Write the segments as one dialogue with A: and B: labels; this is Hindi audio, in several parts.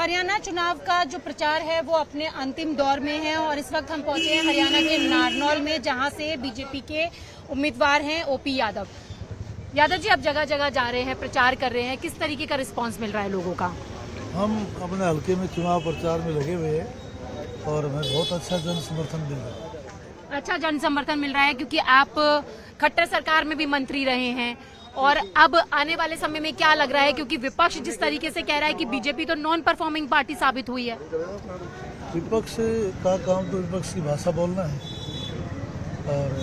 A: हरियाणा चुनाव का जो प्रचार है वो अपने अंतिम दौर में है और इस वक्त हम पहुंचे हैं हरियाणा के नारनौल में, जहां से बीजेपी के उम्मीदवार हैं ओपी यादव। यादव जी, आप जगह जगह जा रहे हैं, प्रचार कर रहे हैं, किस तरीके का रिस्पांस मिल रहा है लोगों का?
B: हम अपने हल्के में चुनाव प्रचार में लगे हुए हैं और हमें बहुत अच्छा जन समर्थन मिल रहा है।
A: अच्छा जन समर्थन मिल रहा है, क्योंकि आप खट्टर सरकार में भी मंत्री रहे हैं और अब आने वाले समय में क्या लग रहा है, क्योंकि विपक्ष जिस तरीके से कह रहा है कि बीजेपी तो नॉन परफॉर्मिंग पार्टी साबित हुई है।
B: विपक्ष का काम तो विपक्ष की भाषा बोलना है और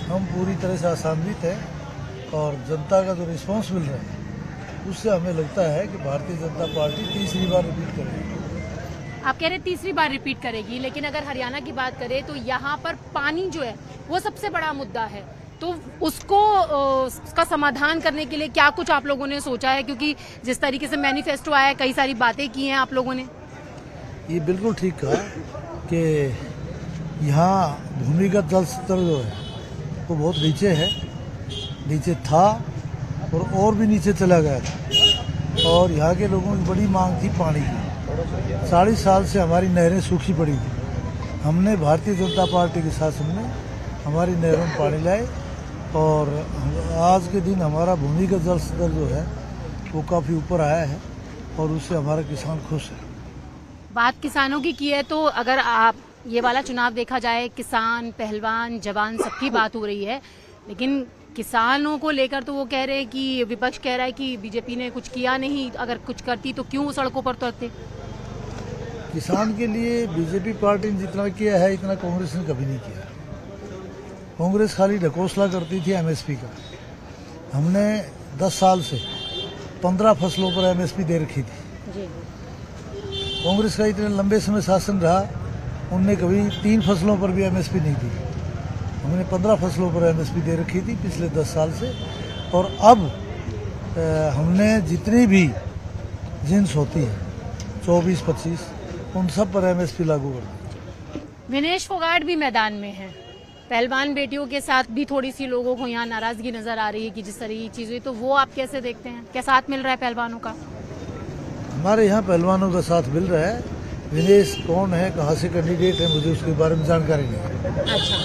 B: हम पूरी तरह से आशान्वित हैं और जनता का जो रिस्पांस मिल रहा है उससे हमें लगता है कि भारतीय जनता पार्टी तीसरी बार रिपीट करेगी।
A: आप कह रहे हैं तीसरी बार रिपीट करेगी, लेकिन अगर हरियाणा की बात करें तो यहाँ पर पानी जो है वो सबसे बड़ा मुद्दा है, तो उसका समाधान करने के लिए क्या कुछ आप लोगों ने सोचा है? क्योंकि जिस तरीके से मैनिफेस्टो आया है, कई सारी बातें की हैं आप लोगों ने। ये
B: बिल्कुल ठीक कहा कि यहाँ भूमिगत जल स्तर जो है वो बहुत नीचे था और भी नीचे चला गया था और यहाँ के लोगों की बड़ी मांग थी पानी की। 40 साल से हमारी नहरें सूखी पड़ी थी। हमने भारतीय जनता पार्टी के शासन में हमारी नहरों में पानी लाए और आज के दिन हमारा भूमिगत जल स्तर जो है वो काफ़ी ऊपर आया है और उससे हमारा किसान खुश है।
A: बात किसानों की है तो अगर आप ये वाला चुनाव देखा जाए, किसान, पहलवान, जवान सबकी बात हो रही है, लेकिन किसानों को लेकर तो वो कह रहे हैं कि विपक्ष कह रहा है कि बीजेपी ने कुछ किया नहीं, अगर कुछ करती तो क्यों सड़कों पर उतरते।
B: किसान के लिए बीजेपी पार्टी ने जितना किया है इतना कांग्रेस ने कभी नहीं किया। कांग्रेस खाली ढकोसला करती थी एमएसपी का। हमने 10 साल से 15 फसलों पर एमएसपी दे रखी थी। कांग्रेस का इतने लंबे समय शासन रहा, उनने कभी 3 फसलों पर भी एमएसपी नहीं दी। हमने 15 फसलों पर एमएसपी दे रखी थी पिछले 10 साल से और अब हमने जितनी भी जिन्स होती है 24-25 उन सब पर एमएसपी लागू कर दी।
A: विनेश फोगाट भी मैदान में है, पहलवान बेटियों के साथ भी थोड़ी सी लोगों को यहाँ नाराजगी नजर आ रही है कि जिस तरह की चीज हुई, तो वो आप कैसे देखते हैं? क्या साथ मिल रहा है पहलवानों का?
B: हमारे यहाँ पहलवानों का साथ मिल रहा है। विनेश कौन है, कहाँ से कैंडिडेट है, मुझे उसके बारे में जानकारी नहीं है।
A: अच्छा,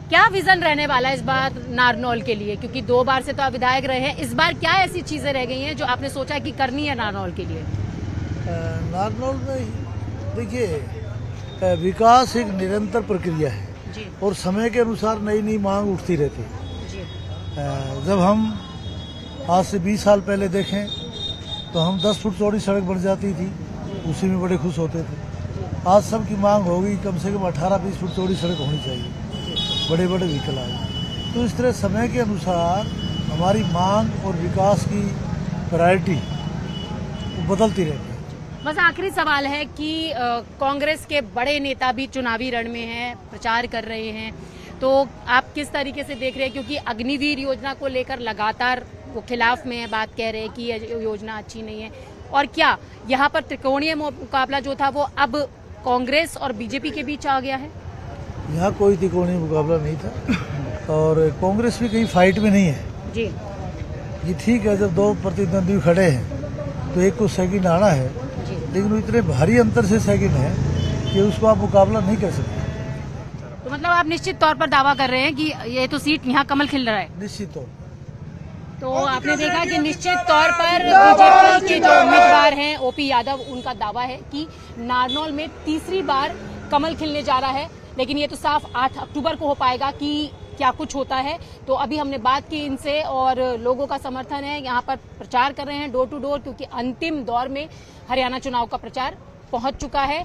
A: क्या विजन रहने वाला है इस बार नारनौल के लिए? क्योंकि 2 बार से तो आप विधायक रहे हैं, इस बार क्या ऐसी चीजें रह गई हैं जो आपने सोचा कि करनी है नारनौल के लिए?
B: नारनौल में देखिए, विकास एक निरंतर प्रक्रिया है और समय के अनुसार नई नई मांग उठती रहती है। जब हम आज से 20 साल पहले देखें तो हम 10 फुट चौड़ी सड़क बन जाती थी, उसी में बड़े खुश होते थे। आज सबकी मांग होगी कम से कम 18-20 फुट चौड़ी सड़क होनी चाहिए, बड़े बड़े व्हीकल आए। तो इस तरह समय के अनुसार हमारी मांग और विकास की प्रायोरिटी बदलती रहती है।
A: बस आखिरी सवाल है कि कांग्रेस के बड़े नेता भी चुनावी रण में हैं, प्रचार कर रहे हैं, तो आप किस तरीके से देख रहे हैं? क्योंकि अग्निवीर योजना को लेकर लगातार वो खिलाफ में है, बात कह रहे हैं कि ये योजना अच्छी नहीं है। और क्या यहाँ पर त्रिकोणीय मुकाबला जो था वो अब कांग्रेस और बीजेपी के बीच आ गया है?
B: यहाँ कोई त्रिकोणीय मुकाबला नहीं था और कांग्रेस भी कहीं फाइट में नहीं है जी। ये ठीक है, जब 2 प्रतिद्वंदी खड़े हैं तो एक को सेकंड आना है, लेकिन वो इतने भारी अंतर से सेकंड है कि उसको आप मुकाबला नहीं कर सकते।
A: तो मतलब आप निश्चित तौर पर दावा कर रहे हैं कि ये तो सीट यहाँ कमल खिल रहा है?
B: निश्चित तौर।
A: तो आपने देखा कि निश्चित तौर पर बीजेपी के जो उम्मीदवार हैं ओपी यादव, उनका दावा है कि नारनौल में तीसरी बार कमल खिलने जा रहा है, लेकिन ये तो साफ 8 अक्टूबर को हो पाएगा कि क्या कुछ होता है। तो अभी हमने बात की इनसे और लोगों का समर्थन है, यहाँ पर प्रचार कर रहे हैं डोर टू डोर, क्योंकि अंतिम दौर में हरियाणा चुनाव का प्रचार पहुंच चुका है।